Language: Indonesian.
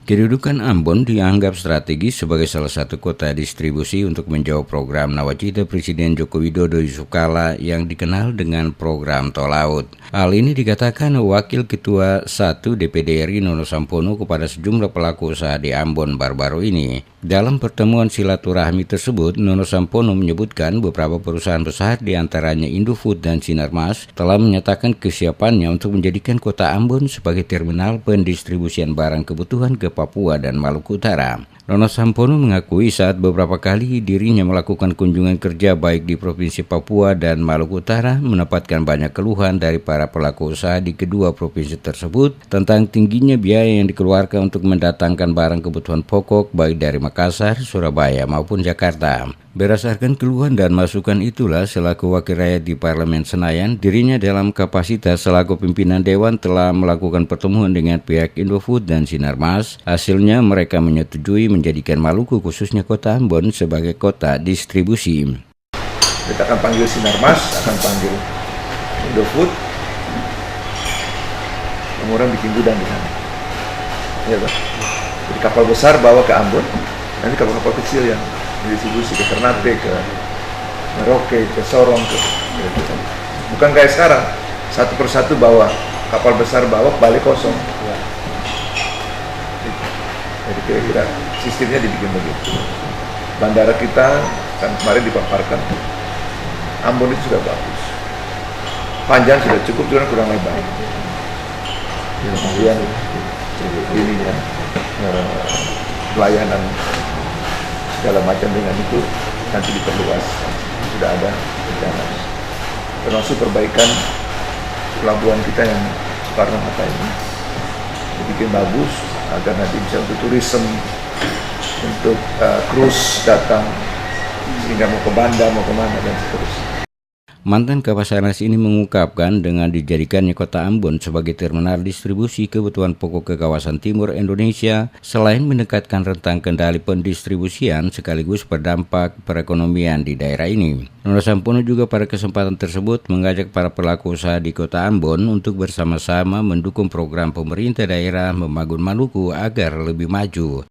Kedudukan Ambon dianggap strategis sebagai salah satu kota distribusi untuk menjawab program nawacita Presiden Joko Widodo Yusuf Kala yang dikenal dengan program Tol Laut. Hal ini dikatakan Wakil Ketua 1 DPD RI Nono Sampono kepada sejumlah pelaku usaha di Ambon baru-baru ini. Dalam pertemuan silaturahmi tersebut, Nono Sampono menyebutkan beberapa perusahaan besar diantaranya Indofood dan Sinarmas telah menyatakan kesiapannya untuk menjadikan kota Ambon sebagai terminal pendistribusian barang kebutuhan ke Papua dan Maluku Utara. Nono Sampono mengakui saat beberapa kali dirinya melakukan kunjungan kerja baik di Provinsi Papua dan Maluku Utara mendapatkan banyak keluhan dari para pelaku usaha di kedua provinsi tersebut tentang tingginya biaya yang dikeluarkan untuk mendatangkan barang kebutuhan pokok baik dari Makassar, Surabaya maupun Jakarta. Berdasarkan keluhan dan masukan itulah selaku wakil rakyat di Parlemen Senayan, dirinya dalam kapasitas selaku pimpinan Dewan telah melakukan pertemuan dengan pihak Indofood dan Sinarmas. Hasilnya mereka menyetujui menjadikan Maluku khususnya kota Ambon sebagai kota distribusi. Kita akan panggil Sinarmas, akan panggil Indofood, kemudian bikin gudang di sana. Ya, Pak. Jadi kapal besar bawa ke Ambon, nanti kapal-kapal kecil yang distribusi ke Ternate, ke Merauke, ke Sorong, gitu. Bukan kayak sekarang, satu persatu bawa, kapal besar bawa, balik kosong. Jadi kira-kira sistemnya dibikin begitu. Bandara kita kan kemarin dipaparkan, Ambon itu sudah bagus, panjang sudah cukup, juga kurang lebar. Kemudian ini ya, pelayanan segala macam dengan itu nanti diperluas, sudah ada rencana. Termasuk perbaikan pelabuhan kita yang Soekarno-Hatta ini dibikin bagus agar nanti bisa untuk turisme, untuk cruise datang, sehingga mau ke Banda, mau kemana dan seterusnya. Mantan Kapolres ini mengungkapkan dengan dijadikannya kota Ambon sebagai terminal distribusi kebutuhan pokok ke kawasan timur Indonesia, selain mendekatkan rentang kendali pendistribusian sekaligus berdampak perekonomian di daerah ini. Nono Sampono juga pada kesempatan tersebut mengajak para pelaku usaha di kota Ambon untuk bersama-sama mendukung program pemerintah daerah membangun Maluku agar lebih maju.